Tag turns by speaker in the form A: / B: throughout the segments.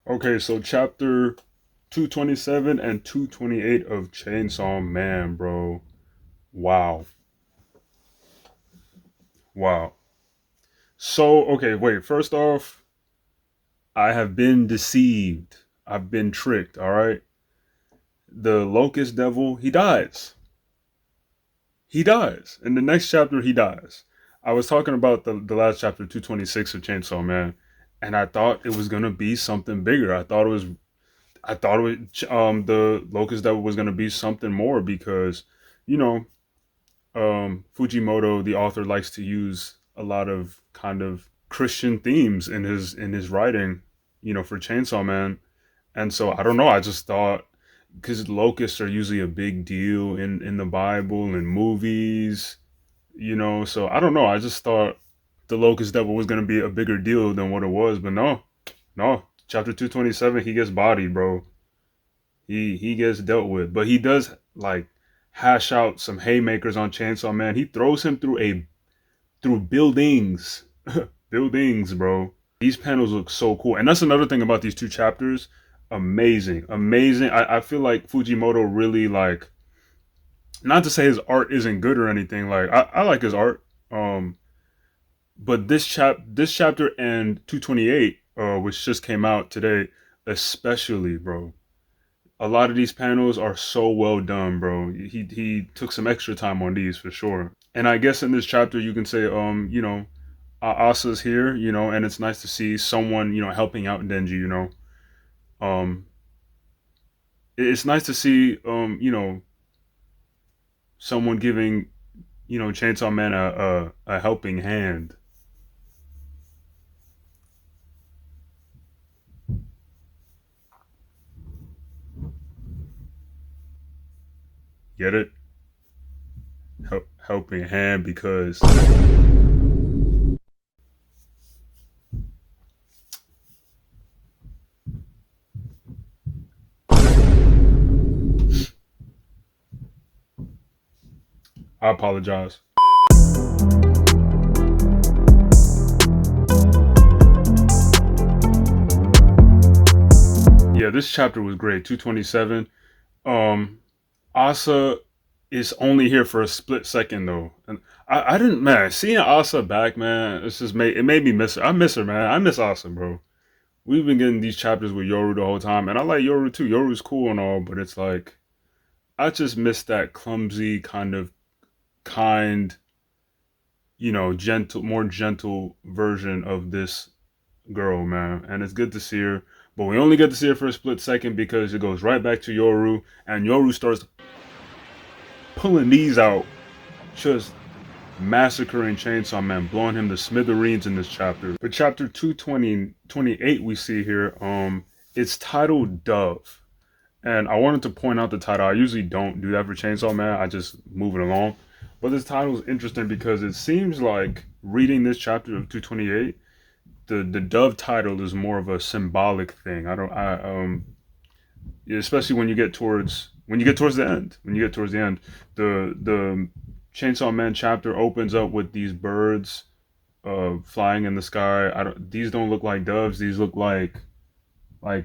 A: Okay, so chapter 227 and 228 of Chainsaw Man, bro. Wow. Wow. So, okay, wait. First off, I have been deceived. I've been tricked, all right? The Locust Devil, he dies. He dies. In the next chapter, he dies. I was talking about the last chapter, 226 of Chainsaw Man, and I thought it was going to be something bigger. I thought the Locust Devil was gonna be something more because, you know, Fujimoto, the author, likes to use a lot of kind of Christian themes in his writing, for Chainsaw Man. And so I don't know. I just thought because locusts are usually a big deal in the Bible and movies, So I don't know. I just thought the Locust Devil was gonna be a bigger deal than what it was, but no, no. Chapter 227, he gets bodied, bro. He gets dealt with, but he does like hash out some haymakers on Chainsaw Man. He throws him through buildings, buildings, bro. These panels look so cool, and that's another thing about these two chapters. Amazing, amazing. I feel like Fujimoto really like. Not to say his art isn't good or anything. Like I like his art. But this chapter and 228, which just came out today, especially, bro. A lot of these panels are so well done, bro. He took some extra time on these for sure. And I guess in this chapter you can say, Asa's here, and it's nice to see someone, helping out Denji, Um, it's nice to see, someone giving, Chainsaw Man a helping hand. Get it? Helping hand because I apologize. Yeah, this chapter was great. 227. Um, Asa is only here for a split second though, and I didn't man seeing Asa back, man. It's just made me miss her. I miss her, man. I miss Asa, bro. We've been getting these chapters with Yoru the whole time, and I like Yoru too. Yoru's cool and all, but it's like I just miss that clumsy kind of kind, gentle, more gentle version of this girl, man. And it's good to see her, but we only get to see her for a split second because it goes right back to Yoru, and Yoru starts pulling these out, just massacring Chainsaw Man, blowing him to smithereens in this chapter. But chapter 228 we see here, it's titled Dove. And I wanted to point out the title. I usually don't do that for Chainsaw Man. I just move it along. But this title is interesting because it seems like reading this chapter of 228, the Dove title is more of a symbolic thing. Especially when you get towards the end. When you get towards the end, the Chainsaw Man chapter opens up with these birds flying in the sky. I don't These don't look like doves. These look like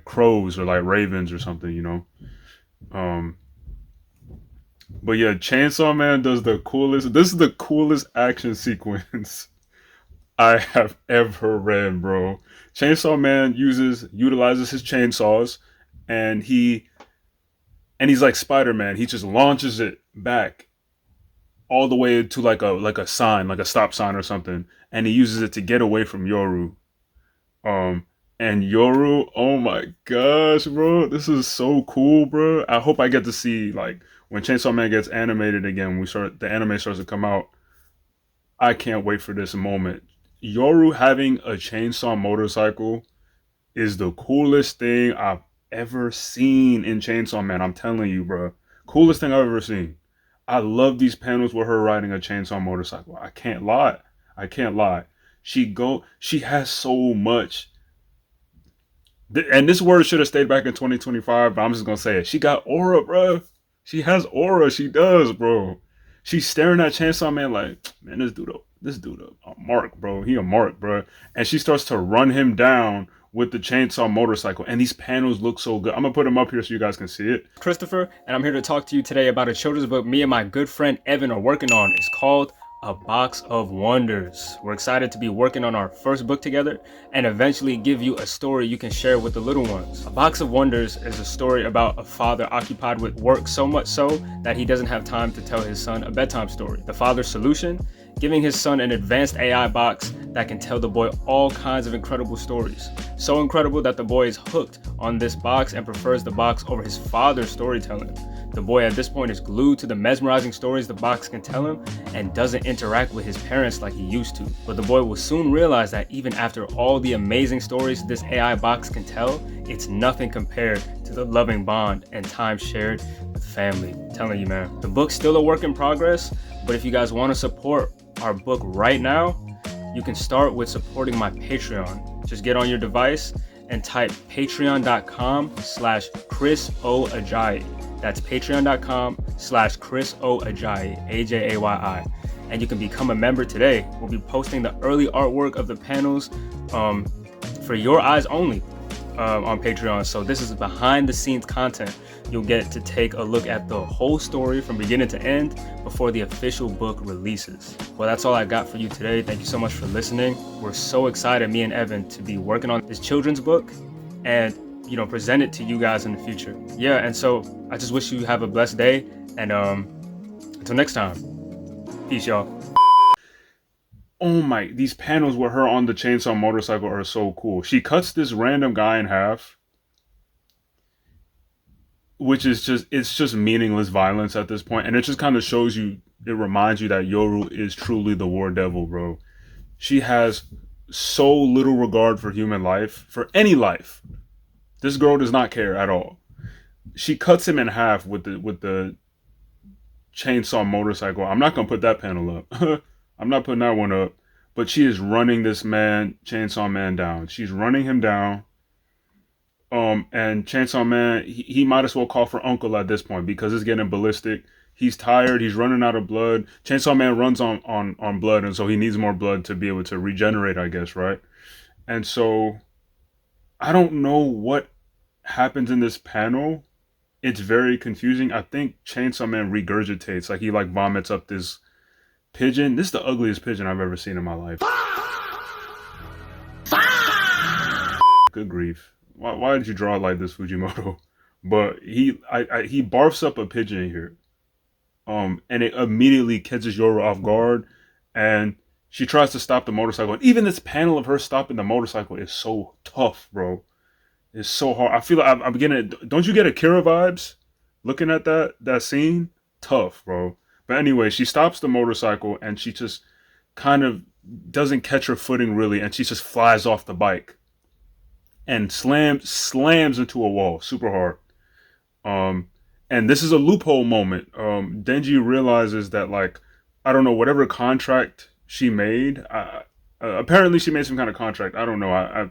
A: crows or like ravens or something, Um but yeah, Chainsaw Man does the coolest. This is the coolest action sequence I have ever read, bro. Chainsaw Man utilizes his chainsaws, and he's like Spider-Man. He just launches it back all the way to like a sign, like a stop sign or something, and he uses it to get away from Yoru. Um, and Yoru, oh my gosh, bro, this is so cool, bro. I hope I get to see like when Chainsaw Man gets animated again. When the anime starts to come out. I can't wait for this moment. Yoru having a chainsaw motorcycle is the coolest thing I've ever seen in Chainsaw Man. I'm telling you, bro. Coolest thing I've ever seen. I love these panels with her riding a chainsaw motorcycle. I can't lie. I can't lie. She has so much. And this word should have stayed back in 2025, but I'm just gonna say it. She got aura, bro. She has aura. She does, bro. She's staring at Chainsaw Man like, man, this dude a mark, bro. He a mark, bro. And she starts to run him down with the chainsaw motorcycle, and these panels look so good. I'm gonna put them up here so you guys can see it.
B: Christopher, and I'm here to talk to you today about a children's book me and my good friend Evan are working on. It's called A Box of Wonders. We're excited to be working on our first book together and eventually give you a story you can share with the little ones. A Box of Wonders is a story about a father occupied with work so much so that he doesn't have time to tell his son a bedtime story. The father's solution? Giving his son an advanced AI box that can tell the boy all kinds of incredible stories. So incredible that the boy is hooked on this box and prefers the box over his father's storytelling. The boy at this point is glued to the mesmerizing stories the box can tell him and doesn't interact with his parents like he used to. But the boy will soon realize that even after all the amazing stories this AI box can tell, it's nothing compared to the loving bond and time shared with family. I'm telling you, man, the book's still a work in progress, but if you guys want to support our book right now, you can start with supporting my Patreon. Just get on your device and type patreon.com/ChrisOAjayi. That's patreon.com/ChrisOAjayi, AJAYI. And you can become a member today. We'll be posting the early artwork of the panels for your eyes only on Patreon. So this is behind the scenes content. You'll get to take a look at the whole story from beginning to end before the official book releases. Well, that's all I got for you today. Thank you so much for listening. We're so excited, me and Evan, to be working on this children's book and, present it to you guys in the future. Yeah, and so I just wish you have a blessed day, and until next time, peace, y'all.
A: Oh my, these panels with her on the chainsaw motorcycle are so cool. She cuts this random guy in half, which is it's just meaningless violence at this point. And it just kind of shows you, it reminds you that Yoru is truly the war devil, bro. She has so little regard for human life, for any life. This girl does not care at all. She cuts him in half with the chainsaw motorcycle. I'm not gonna put that panel up. I'm not putting that one up. But she is running this man, Chainsaw Man, down. She's running him down. And Chainsaw Man, he might as well call for uncle at this point because it's getting ballistic. He's tired. He's running out of blood. Chainsaw Man runs on blood, and so he needs more blood to be able to regenerate, I guess, right? And so I don't know what happens in this panel. It's very confusing. I think Chainsaw Man regurgitates, like he vomits up this pigeon. This is the ugliest pigeon I've ever seen in my life. Good grief. Why did you draw it like this, Fujimoto? But he barfs up a pigeon here. And it immediately catches Yoru off guard, and she tries to stop the motorcycle. And even this panel of her stopping the motorcycle is so tough, bro. It's so hard. I feel like I'm getting, don't you get Akira vibes looking at that scene? Tough, bro. But anyway, she stops the motorcycle and she just kind of doesn't catch her footing really, and she just flies off the bike and slams into a wall super hard. And this is a loophole moment. Denji realizes that, I don't know, whatever contract she made, apparently she made some kind of contract. I don't know.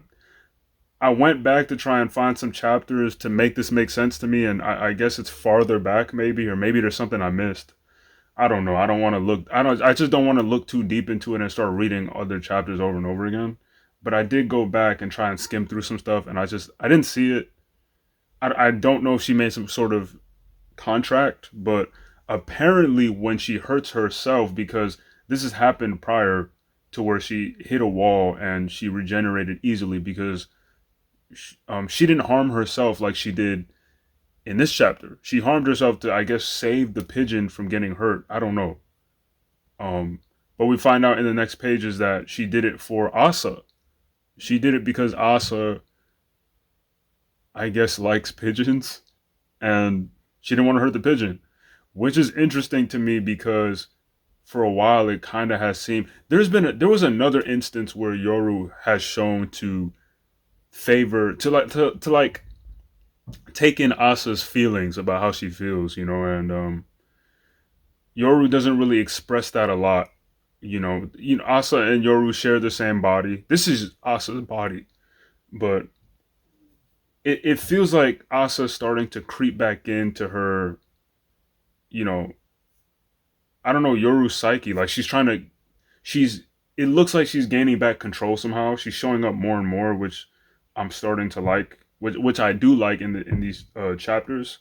A: I went back to try and find some chapters to make this make sense to me, and I guess it's farther back maybe, or maybe there's something I missed. I don't know. I don't want to look. I just don't want to look too deep into it and start reading other chapters over and over again. But I did go back and try and skim through some stuff, and I didn't see it. I don't know if she made some sort of contract, but apparently when she hurts herself, because this has happened prior to where she hit a wall and she regenerated easily because she didn't harm herself like she did in this chapter. She harmed herself to, I guess, save the pigeon from getting hurt. I don't know. But we find out in the next pages that she did it for Asa. She did it because Asa, I guess, likes pigeons, and she didn't want to hurt the pigeon, which is interesting to me because for a while it kind of has seemed there was another instance where Yoru has shown to favor to take in Asa's feelings about how she feels, and Yoru doesn't really express that a lot. Asa and Yoru share the same body. This is Asa's body, but it feels like Asa's starting to creep back into her, I don't know, Yoru's psyche. Like it looks like she's gaining back control somehow. She's showing up more and more, which I'm starting to like, which I do like in these chapters.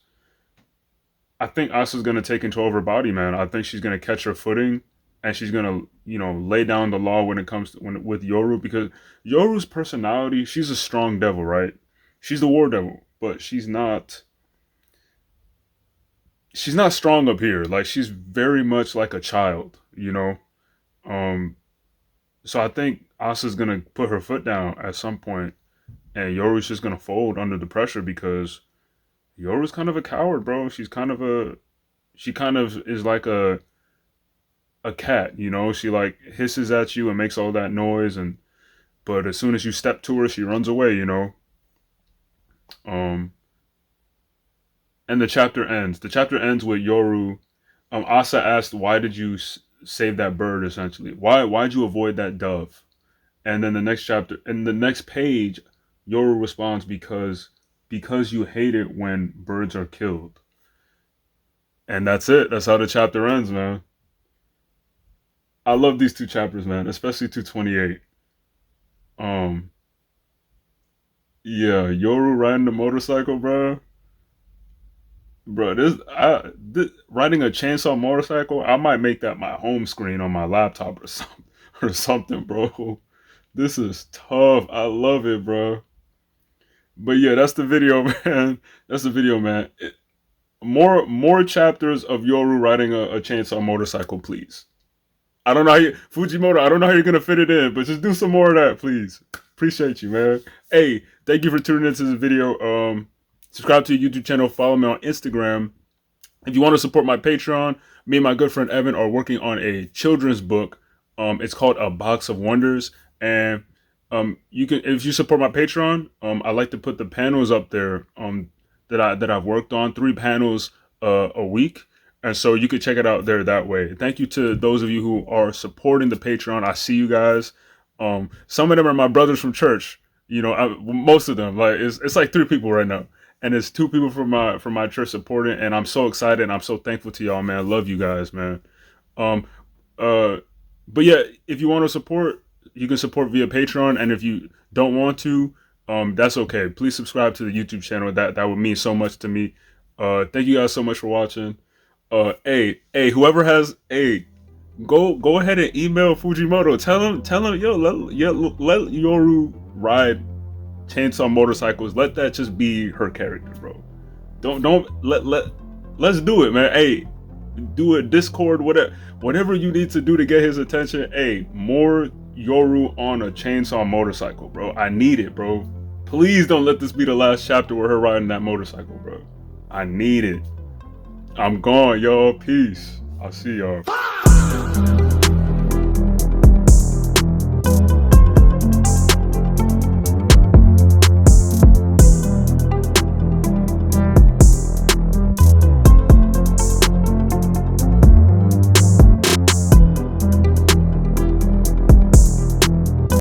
A: I think Asa's gonna take control of her body, man. I think she's gonna catch her footing, and she's gonna, lay down the law when it comes to with Yoru, because Yoru's personality, she's a strong devil, right? She's the war devil, but she's not strong up here. Like, she's very much like a child. Um, so I think Asa's gonna put her foot down at some point, and Yoru's just gonna fold under the pressure because Yoru's kind of a coward, bro. She kind of is like a cat. She like hisses at you and makes all that noise, and but as soon as you step to her, she runs away. Um, and the chapter ends with Yoru. Asa asked, "Why did you save that bird?" Essentially, why'd you avoid that dove? And then the next chapter, in the next page, Yoru responds, because you hate it when birds are killed. And that's it. That's how the chapter ends, man. I love these two chapters, man, especially 228. Um, yeah, Yoru riding the motorcycle, bro. Bro, riding a chainsaw motorcycle, I might make that my home screen on my laptop or something, bro. This is tough. I love it, bro. But yeah, that's the video, man. That's the video, man. More chapters of Yoru riding a chainsaw motorcycle, please. I don't know how Fujimoto, I don't know how you're gonna fit it in, but just do some more of that, please. Appreciate you, man. Hey, thank you for tuning into this video. Subscribe to the YouTube channel, follow me on Instagram. If you want to support my Patreon, me and my good friend Evan are working on a children's book. It's called A Box of Wonders, and you can, if you support my Patreon, I like to put the panels up there that I've worked on, 3 panels a week. And so you could check it out there that way. Thank you to those of you who are supporting the Patreon. I see you guys. Some of them are my brothers from church. Most of them. Like it's like 3 people right now, and it's 2 people from my church supporting. And I'm so excited. And I'm so thankful to y'all, man. I love you guys, man. Um, but yeah, if you want to support, you can support via Patreon. And if you don't want to, that's okay. Please subscribe to the YouTube channel. That would mean so much to me. Thank you guys so much for watching. Whoever has go ahead and email Fujimoto. Tell him, yo, let Yoru ride chainsaw motorcycles. Let that just be her character, bro. Let's do it, man. Hey, do a Discord, whatever you need to do to get his attention. Hey, more Yoru on a chainsaw motorcycle, bro. I need it, bro. Please don't let this be the last chapter with her riding that motorcycle, bro. I need it. I'm gone, y'all. Peace. I'll see y'all.